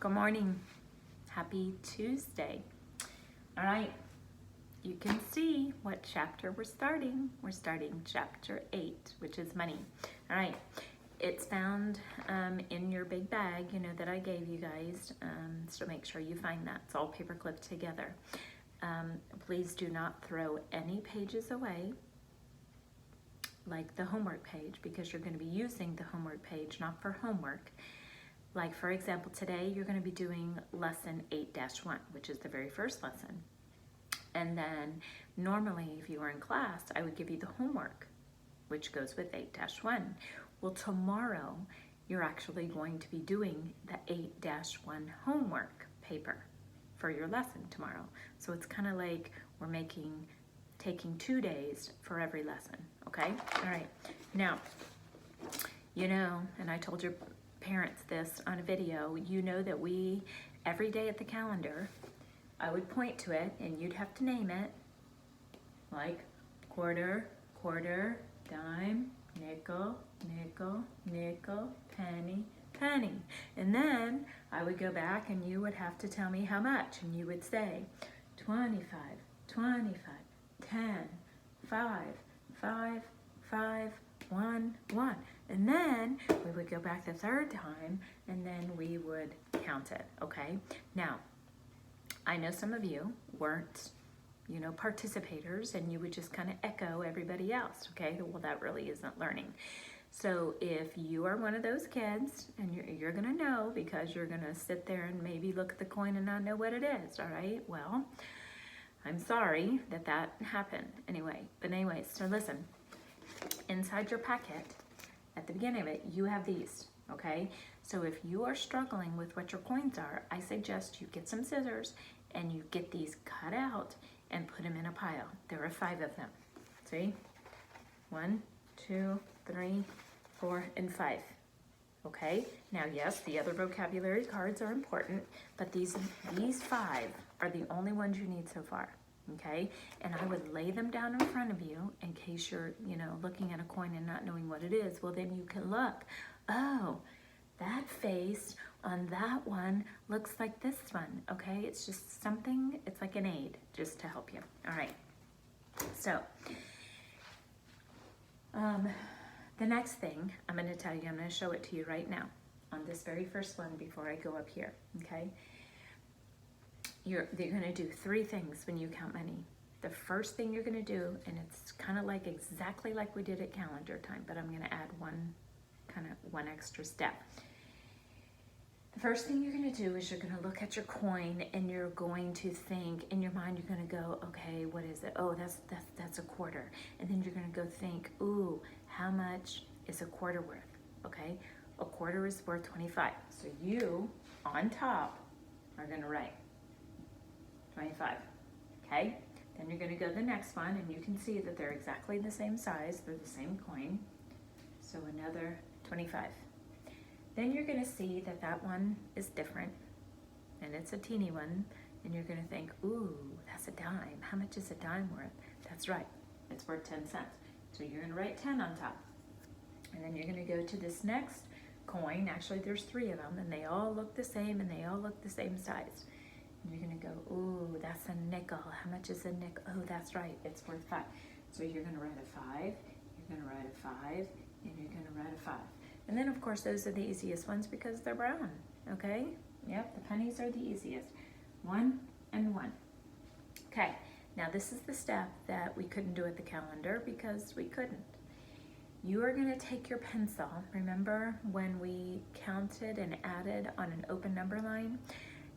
Good morning. Happy Tuesday. All right, you can see what chapter we're starting. We're starting chapter 8, which is money. All right, it's found in your big bag, that I gave you guys. So make sure you find that. It's all paper clipped together. Please do not throw any pages away, like the homework page, because you're going to be using the homework page not for homework. Like, for example, today you're going to be doing lesson 8-1, which is the very first lesson. And then normally if you were in class, I would give you the homework, which goes with 8-1. Well, tomorrow you're actually going to be doing the 8-1 homework paper for your lesson tomorrow. So it's kind of like we're taking 2 days for every lesson, okay? All right. Now, and I told your parents this on a video, that we, every day at the calendar, I would point to it and you'd have to name it, like quarter, quarter, dime, nickel, nickel, nickel, penny, penny. And then I would go back and you would have to tell me how much, and you would say 25, 25, 10, 5, 5, 5, 1, 1. And then we would go back the third time and then we would count it, okay? Now, I know some of you weren't, participators, and you would just kind of echo everybody else, okay? Well, that really isn't learning. So if you are one of those kids, and you're gonna know because you're gonna sit there and maybe look at the coin and not know what it is, all right? Well, I'm sorry that happened anyway. But anyways, so listen, inside your packet, at the beginning of it, you have these, okay? So if you are struggling with what your coins are, I suggest you get some scissors and you get these cut out and put them in a pile. There are 5 of them. See? 1, 2, 3, 4, and 5. Okay? Now, yes, the other vocabulary cards are important, but these 5 are the only ones you need so far. Okay? And I would lay them down in front of you in case you're, looking at a coin and not knowing what it is. Well, then you can look. Oh, that face on that one looks like this one. Okay? It's just something, it's like an aid just to help you. All right. So, the next thing I'm going to tell you, I'm going to show it to you right now on this very first one before I go up here. Okay? You're going to do 3 things when you count money. The first thing you're going to do, and it's kind of like exactly like we did at calendar time, but I'm going to add one extra step. The first thing you're going to do is you're going to look at your coin and you're going to think in your mind, you're going to go, okay, what is it? Oh, that's a quarter. And then you're going to go think, ooh, how much is a quarter worth? Okay, a quarter is worth 25. So you, on top, are going to write 25, okay? Then you're going to go to the next one, and you can see that they're exactly the same size. They're the same coin. So another 25. Then you're going to see that one is different, and it's a teeny one, and you're going to think, ooh, that's a dime. How much is a dime worth? That's right. It's worth 10 cents. So you're going to write 10 on top. And then you're going to go to this next coin. Actually, there's 3 of them, and they all look the same, and they all look the same size. And you're going to go, ooh, that's a nickel. How much is a nickel? Oh, that's right. It's worth 5. So you're going to write a 5. You're going to write a 5. And you're going to write a 5. And then, of course, those are the easiest ones because they're brown. Okay? Yep, the pennies are the easiest. 1 and 1. Okay. Now, this is the step that we couldn't do at the calendar because we couldn't. You are going to take your pencil. Remember when we counted and added on an open number line?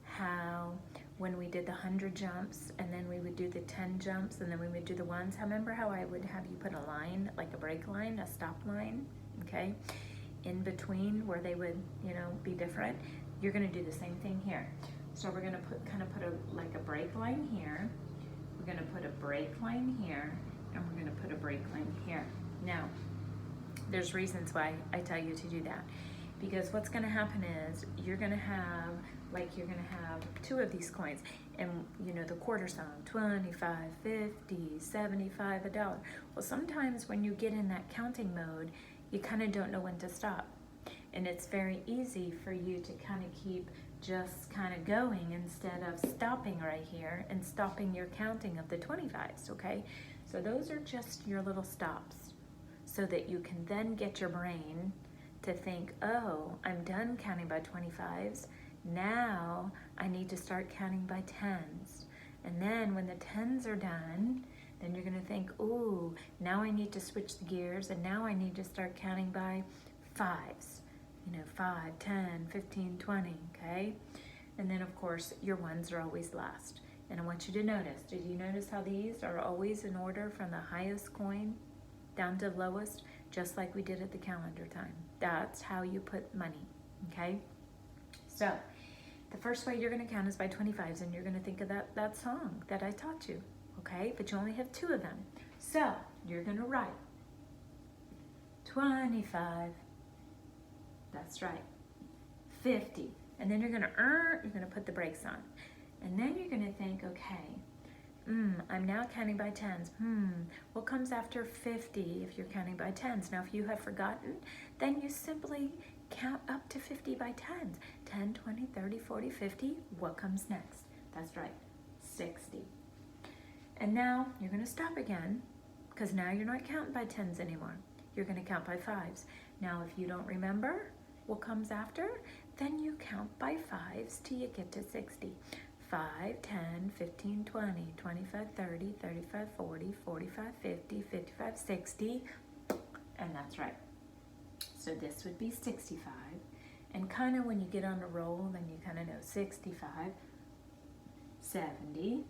How when we did the 100 jumps and then we would do the 10 jumps and then we would do the ones. Remember how I would have you put a line, like a break line, a stop line, okay, in between where they would, be different? You're going to do the same thing here. So we're going to put a break line here. We're going to put a break line here, and we're going to put a break line here. Now, there's reasons why I tell you to do that. Because what's going to happen is you're going to have 2 of these coins, and the quarter sum, 25, 50, 75, $1. Well, sometimes when you get in that counting mode, you kind of don't know when to stop. And it's very easy for you to kind of keep just kind of going instead of stopping right here and stopping your counting of the 25s, okay? So those are just your little stops so that you can then get your brain to think, oh, I'm done counting by 25s. Now I need to start counting by 10s. And then when the 10s are done, then you're gonna think, ooh, now I need to switch the gears and now I need to start counting by 5s. 5, 10, 15, 20, okay? And then of course, your 1s are always last. And I want you to notice, did you notice how these are always in order from the highest coin down to the lowest, just like we did at the calendar time? That's how you put money, okay? So, the first way you're gonna count is by 25s, and you're gonna think of that song that I taught you, okay? But you only have 2 of them. So, you're gonna write 25, that's right, 50, and then you're gonna put the brakes on. And then you're gonna think, okay, I'm now counting by 10s. What comes after 50 if you're counting by 10s? Now, if you have forgotten, then you simply count up to 50 by 10s. 10, 20, 30, 40, 50. What comes next? That's right, 60. And now you're gonna stop again, because now you're not counting by 10s anymore. You're gonna count by 5s. Now, if you don't remember what comes after, then you count by 5s till you get to 60. 5, 10, 15, 20, 25, 30, 35, 40, 45, 50, 55, 60, and that's right. So this would be 65, and kind of when you get on a roll, then you kind of know 65, 70,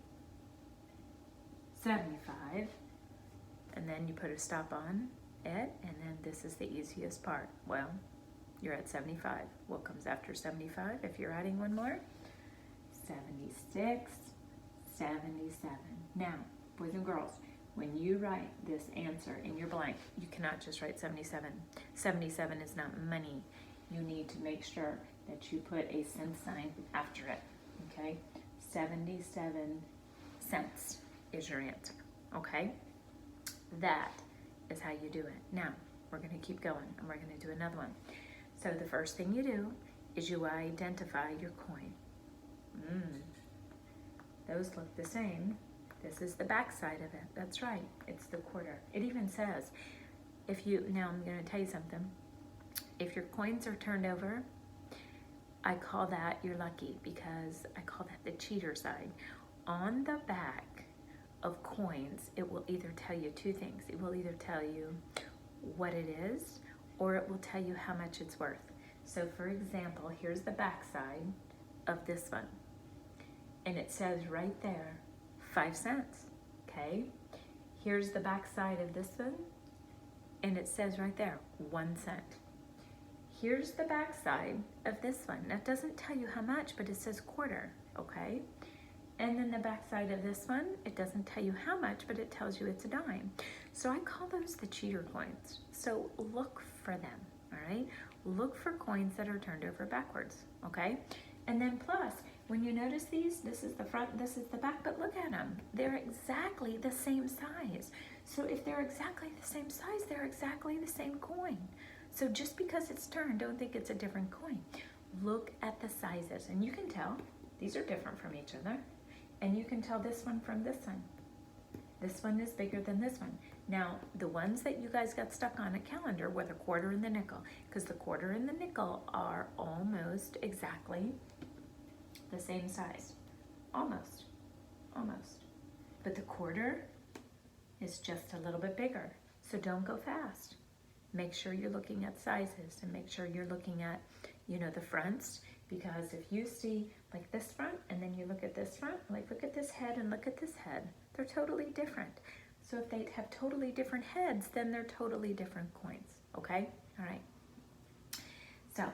75, and then you put a stop on it, and then this is the easiest part. Well, you're at 75. What comes after 75 if you're adding one more? 76, 77. Now, boys and girls, when you write this answer in your blank, you cannot just write 77. 77 is not money. You need to make sure that you put a cent sign after it, okay? 77 cents is your answer, okay? That is how you do it. Now, we're gonna keep going and we're gonna do another one. So the first thing you do is you identify your coin. Those look the same. This is the back side of it. That's right. It's the quarter. It even says, now I'm going to tell you something. If your coins are turned over, I call that you're lucky, because I call that the cheater side. On the back of coins, it will either tell you 2 things. It will either tell you what it is, or it will tell you how much it's worth. So for example, here's the back side of this one. And it says right there, 5 cents, okay? Here's the back side of this one, and it says right there, 1 cent. Here's the back side of this one. That doesn't tell you how much, but it says quarter, okay? And then the back side of this one, it doesn't tell you how much, but it tells you it's a dime. So I call those the cheater coins. So look for them, all right? Look for coins that are turned over backwards, okay? And then plus, when you notice these, this is the front, this is the back, but look at them. They're exactly the same size. So if they're exactly the same size, they're exactly the same coin. So just because it's turned, don't think it's a different coin. Look at the sizes, and you can tell these are different from each other. And you can tell this one from this one. This one is bigger than this one. Now, the ones that you guys got stuck on a calendar were the quarter and the nickel, because the quarter and the nickel are almost exactly the same size. Almost. But the quarter is just a little bit bigger. So don't go fast. Make sure you're looking at sizes, and make sure you're looking at, the fronts, because if you see like this front and then you look at this front, like look at this head and look at this head, they're totally different. So if they have totally different heads, then they're totally different coins, okay? All right. So,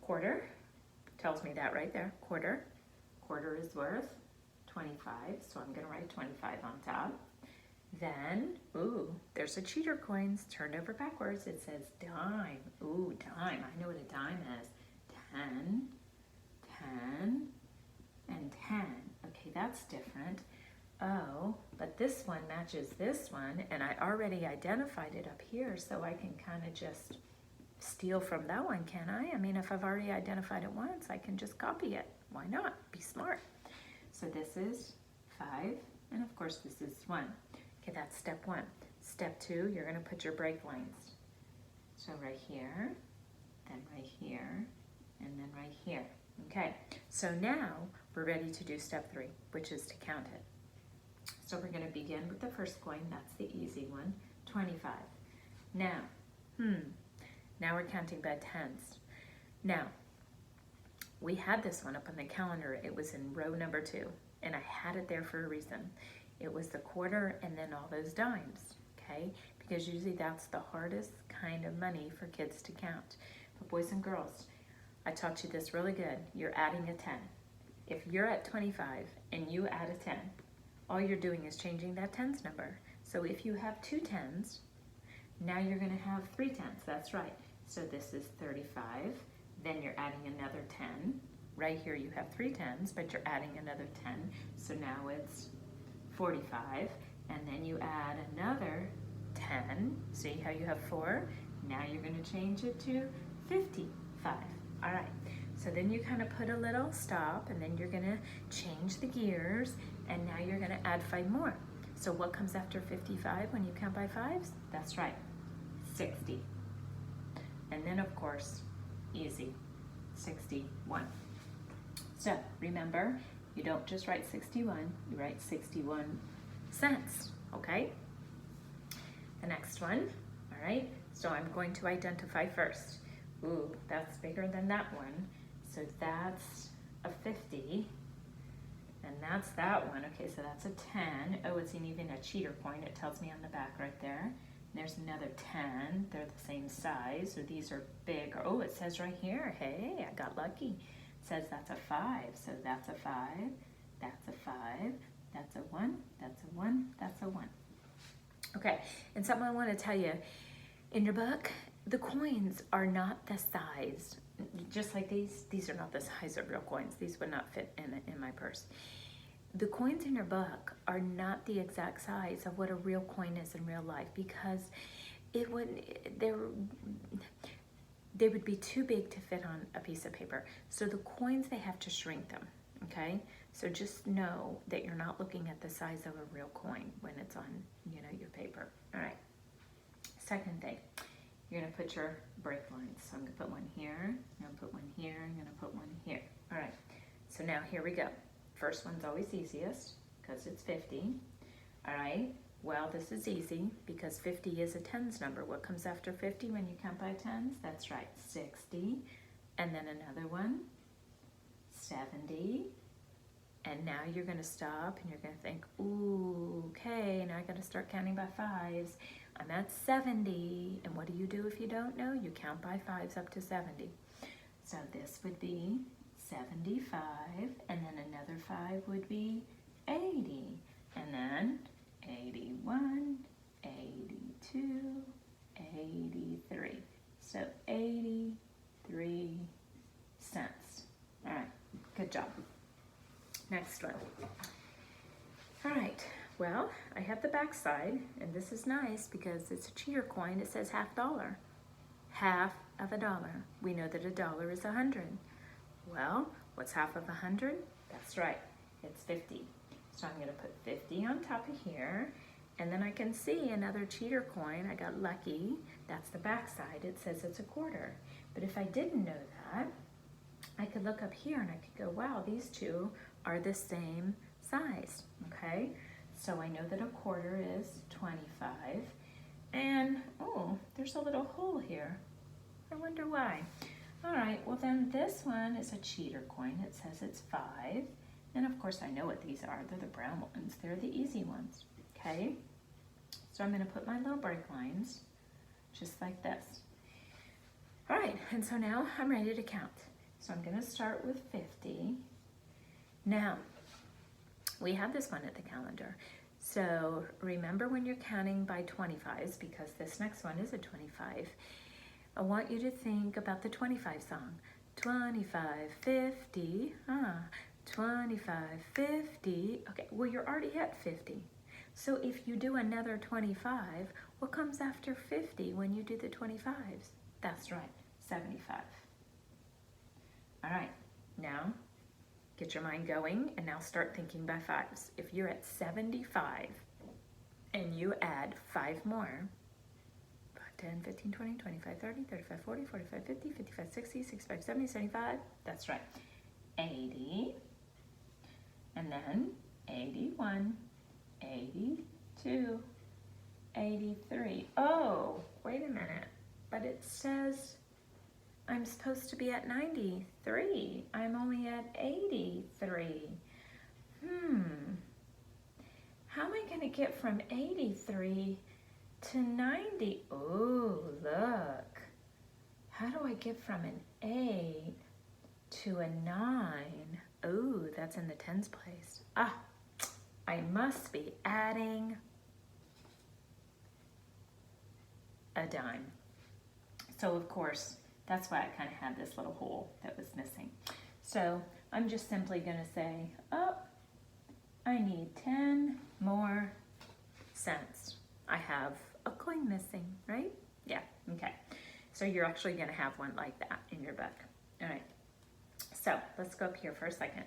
quarter tells me that right there, quarter. Quarter is worth 25, so I'm gonna write 25 on top. Then, there's a cheater coins turned over backwards. It says dime. Ooh, dime. I know what a dime is. 10, 10, and 10. Okay, that's different. Oh, but this one matches this one, and I already identified it up here, so I can kind of just steal from that one, can I? I mean, if I've already identified it once, I can just copy it. Why not? Be smart. So this is 5, and of course this is 1. Okay, that's step 1. Step 2, you're going to put your break lines. So right here, then right here, and then right here. Okay, so now we're ready to do step 3, which is to count it. So we're going to begin with the first coin. That's the easy one, 25. Now, now we're counting by tens. Now, we had this one up on the calendar. It was in row number 2, and I had it there for a reason. It was the quarter and then all those dimes, okay? Because usually that's the hardest kind of money for kids to count. But boys and girls, I taught you this really good. You're adding a 10. If you're at 25 and you add a 10, all you're doing is changing that tens number. So if you have 2 tens, now you're going to have 3 tens. That's right. So this is 35. Then you're adding another 10. Right here you have 3 tens, but you're adding another 10. So now it's 45. And then you add another 10. See how you have 4? Now you're going to change it to 55. All right. So then you kind of put a little stop, and then you're going to change the gears, and now you're going to add 5 more. So what comes after 55 when you count by 5s? That's right, 60. And then, of course, easy, 61. So remember, you don't just write 61, you write 61 cents, okay? The next one, all right? So I'm going to identify first. Ooh, that's bigger than that one. So that's a 50, and that's that one. Okay, so that's a 10. Oh, it's even a cheater coin. It tells me on the back right there. And there's another 10. They're the same size, or these are big. Oh, it says right here, hey, I got lucky. It says that's a 5, so that's a 5, that's a 5, that's a 1, that's a 1, that's a 1. Okay, and something I want to tell you, in your book, the coins are not the size. Just like these are not the size of real coins. These would not fit in my purse. The coins in your book are not the exact size of what a real coin is in real life, because they would be too big to fit on a piece of paper. So the coins, they have to shrink them, okay? So just know that you're not looking at the size of a real coin when it's on, your paper. All right. Second thing. You're going to put your break lines. So I'm going to put one here, I'm going to put one here, I'm going to put one here. All right, so now here we go. First one's always easiest because it's 50. All right, well, this is easy because 50 is a tens number. What comes after 50 when you count by tens? That's right, 60. And then another one, 70. And now you're going to stop and you're going to think, ooh, okay, now I got to start counting by 5s. I'm at 70, and what do you do if you don't know? You count by 5s up to 70. So this would be 75, and then another 5 would be 80, and then 81, 82, 83. So 83 cents. All right, good job. Next one. All right. Well, I have the back side, and this is nice because it's a cheater coin. It says $50. Half of a dollar. We know that a dollar is 100. Well, what's half of 100? That's right, it's 50. So I'm going to put 50 on top of here, and then I can see another cheater coin. I got lucky. That's the back side. It says it's a quarter. But if I didn't know that, I could look up here and I could go, wow, these two are the same size, okay? So I know that a quarter is 25, and oh, there's a little hole here. I wonder why. All right, well then this one is a cheater coin. It says it's 5, and of course I know what these are. They're the brown ones. They're the easy ones, okay? So I'm gonna put my little break lines just like this. All right, and so now I'm ready to count. So I'm gonna start with 50. Now, we have this one at the calendar. So remember when you're counting by 25s, because this next one is a 25, I want you to think about the 25 song. 25, 50, 25, 50. Okay, well, you're already at 50. So if you do another 25, what comes after 50 when you do the 25s? That's right, 75. All right, now get your mind going and now start thinking by fives. If you're at 75 and you add 5 more, 5, 10, 15, 20, 25, 30, 35, 40, 45, 50, 55, 60, 65, 70, 75, that's right, 80, and then 81, 82, 83. Oh, wait a minute, but it says I'm supposed to be at 93. I'm only at 83. How am I going to get from 83 to 90? Oh, look. How do I get from an 8 to a 9? Oh, that's in the tens place. Ah, I must be adding a dime. So, of course, that's why I kind of had this little hole that was missing. So I'm just simply going to say, oh, I need 10 more cents. I have a coin missing, right? Yeah, okay. So you're actually going to have one like that in your book. All right. So let's go up here for a second.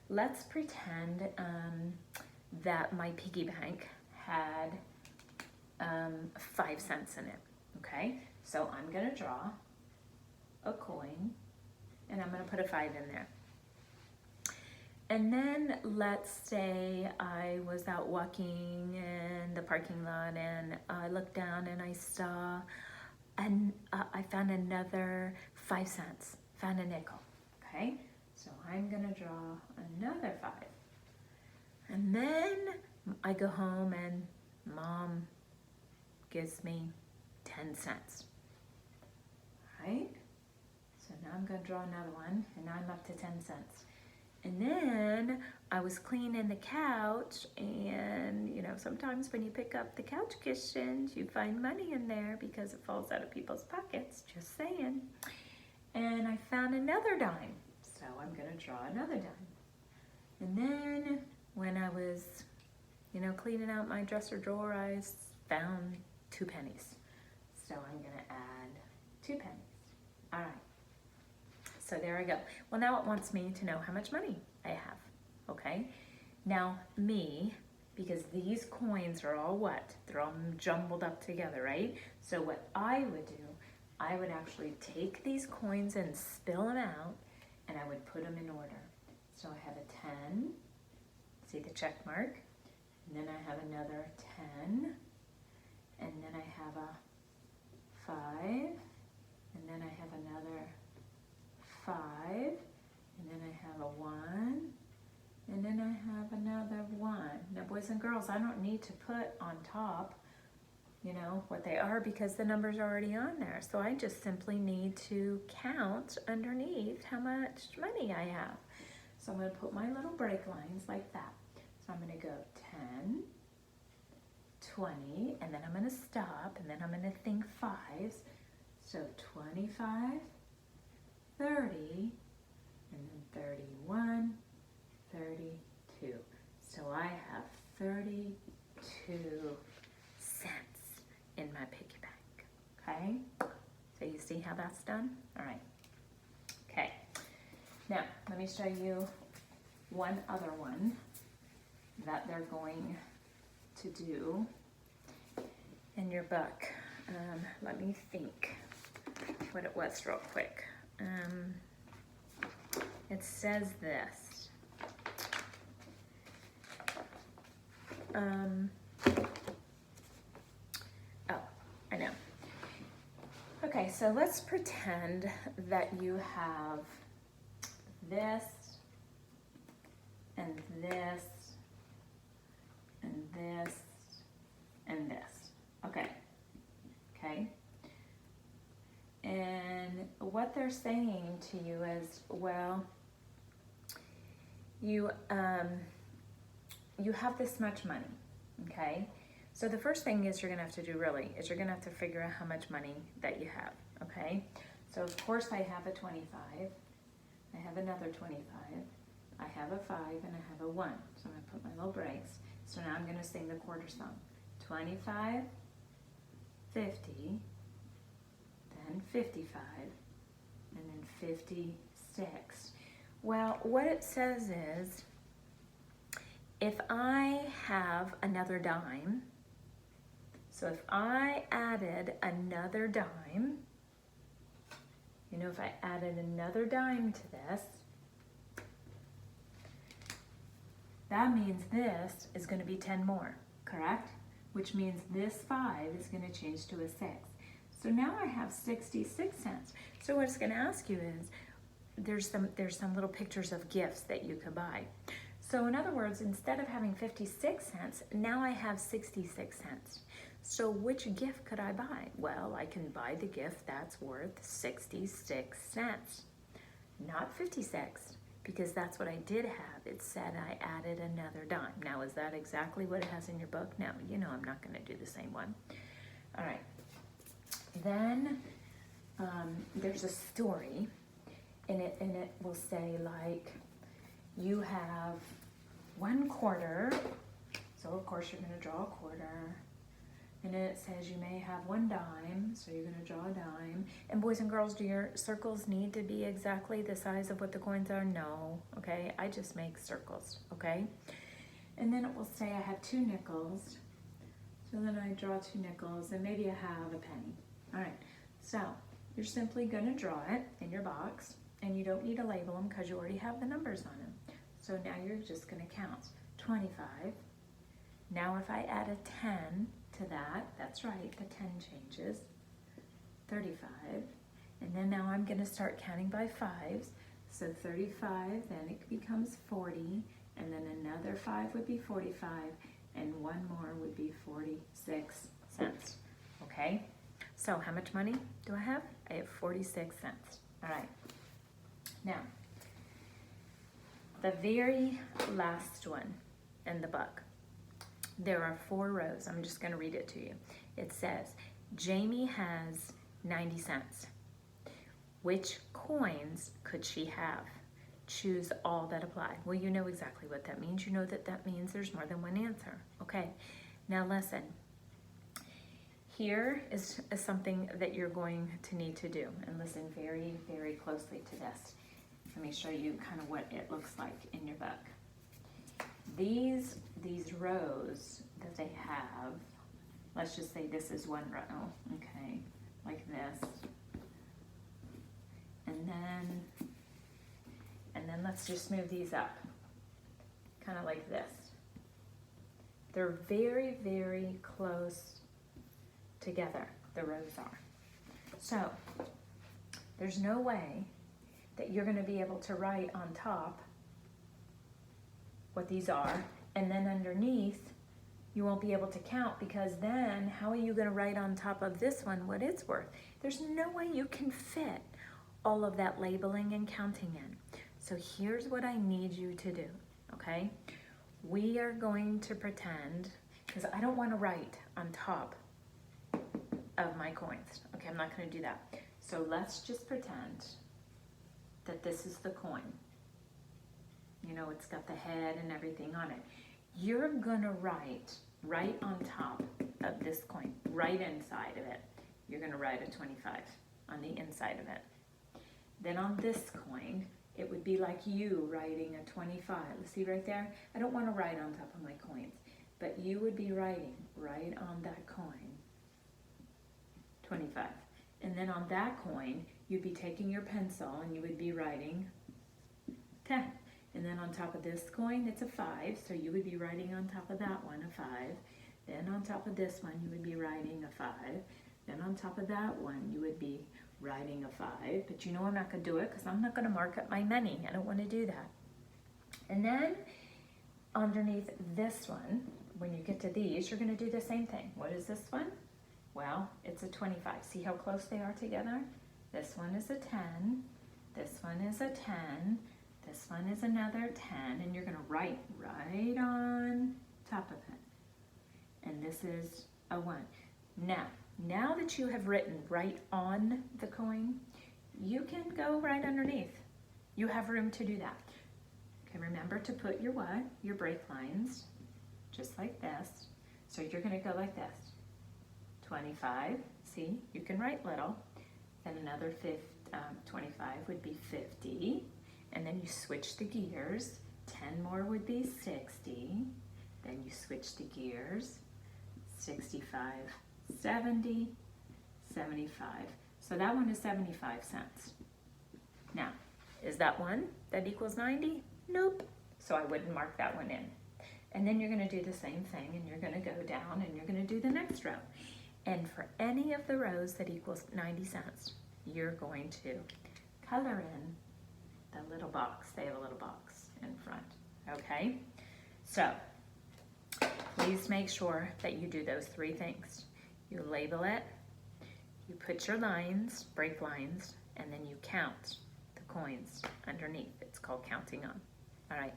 Let's pretend that my piggy bank had 5 cents in it, okay? So I'm going to draw a coin and I'm going to put a 5 in there. And then let's say I was out walking in the parking lot and I looked down and I saw and I found another 5 cents, found a nickel, okay? So I'm going to draw another 5. And then I go home and Mom gives me 10 cents, right? So now I'm going to draw another one, and now I'm up to 10 cents. And then I was cleaning the couch, and you know, sometimes when you pick up the couch cushions, you find money in there because it falls out of people's pockets, just saying. And I found another dime, so I'm going to draw another dime. And then when I was, you know, cleaning out my dresser drawer, I found 2 pennies. So I'm going to add 2 pennies. All right. So there I go. Well, now it wants me to know how much money I have, okay? Now me, because these coins are all what? They're all jumbled up together, right? So what I would do, I would actually take these coins and spill them out, and I would put them in order. So I have a 10, see the check mark, and then I have another 10, and then I have a 5, and then I have another 5, and then I have a 1, and then I have another 1. Now, boys and girls, I don't need to put on top, you know, what they are because the number's already on there. So I just simply need to count underneath how much money I have. So I'm going to put my little break lines like that. So I'm going to go 10, 20, and then I'm going to stop, and then I'm going to think 5s. So 25, 30, and then 31, 32. So I have 32 cents in my piggy bank, okay? So you see how that's done? All right, okay. Now, let me show you one other one that they're going to do in your book. Let me think what it was real quick. It says this. Oh, I know. Okay, so let's pretend that you have this, and this, and this, and this. Okay. Okay. And what they're saying to you is, well, you have this much money, okay? So the first thing is you're gonna have to do really is you're gonna have to figure out how much money that you have, okay? So of course I have a 25, I have another 25, I have a 5, and I have a 1. So I'm gonna put my little breaks. So now I'm gonna sing the quarter song. 25, 50, then 55, and then 56. Well, what it says is, if I have another dime, so if I added another dime, you know, if I added another dime to this, that means this is going to be 10 more, correct? Which means this 5 is going to change to a 6. So now I have 66 cents. So what it's going to ask you is, there's some little pictures of gifts that you could buy. So in other words, instead of having 56 cents, now I have 66 cents. So which gift could I buy? Well, I can buy the gift that's worth 66 cents, not 56, because that's what I did have. It said I added another dime. Now, is that exactly what it has in your book? No, you know I'm not going to do the same one. All right. Then there's a story, and it will say, like, you have 1 quarter, so of course you're going to draw a quarter, and then it says you may have 1 dime, so you're going to draw a dime. And boys and girls, do your circles need to be exactly the size of what the coins are? No, okay? I just make circles, okay? And then it will say I have 2 nickels, so then I draw 2 nickels, and maybe I have a penny. All right, so you're simply going to draw it in your box, and you don't need to label them because you already have the numbers on them. So now you're just going to count 25. Now if I add a 10 to that, that's right, the 10 changes, 35. And then now I'm going to start counting by 5s. So 35, then it becomes 40, and then another 5 would be 45, and 1 more would be 46 cents. Okay? So how much money do I have? I have 46 cents. All right. Now, the very last one in the book, there are 4 rows. I'm just going to read it to you. It says, Jamie has 90 cents. Which coins could she have? Choose all that apply. Well, you know exactly what that means. You know that that means there's more than one answer. Okay, now listen. Here is something that you're going to need to do. And listen very, very closely to this. Let me show you kind of what it looks like in your book. These rows that they have, let's just say this is 1 row, okay, like this. And then let's just move these up, kind of like this. They're very, very close together, the rows are. So there's no way that you're going to be able to write on top what these are, and then underneath you won't be able to count, because then how are you going to write on top of this one what it's worth? There's no way you can fit all of that labeling and counting in. So here's what I need you to do, okay? We are going to pretend, because I don't want to write on top of my coins. Okay, I'm not going to do that. So let's just pretend that this is the coin. You know, it's got the head and everything on it. You're going to write right on top of this coin, right inside of it. You're going to write a 25 on the inside of it. Then on this coin, it would be like you writing a 25. See right there? I don't want to write on top of my coins, but you would be writing right on that coin, 25. And then on that coin, you'd be taking your pencil and you would be writing 10. And then on top of this coin, it's a 5, so you would be writing on top of that one a 5. Then on top of this one, you would be writing a 5. Then on top of that one, you would be writing a 5. But you know I'm not going to do it because I'm not going to mark up my money. I don't want to do that. And then underneath this one, when you get to these, you're going to do the same thing. What is this one? Well, it's a 25. See how close they are together? This one is a 10. This one is a 10. This one is another 10. And you're going to write right on top of it. And this is a 1. Now that you have written right on the coin, you can go right underneath. You have room to do that. Okay, remember to put your what? Your break lines, just like this. So you're going to go like this. 25, see, you can write little. then another 25 would be 50, and then you switch the gears. 10 more would be 60, then you switch the gears. 65, 70, 75. So that one is 75 cents. Now, is that one that equals 90? Nope. So I wouldn't mark that one in. And then you're going to do the same thing, and you're going to go down and you're going to do the next row. And for any of the rows that equals 90 cents, you're going to color in the little box. They have a little box in front, okay? So please make sure that you do those three things. You label it, you put your lines, break lines, and then you count the coins underneath. It's called counting on. All right,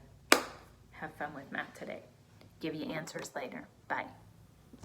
have fun with math today. Give you answers later. Bye.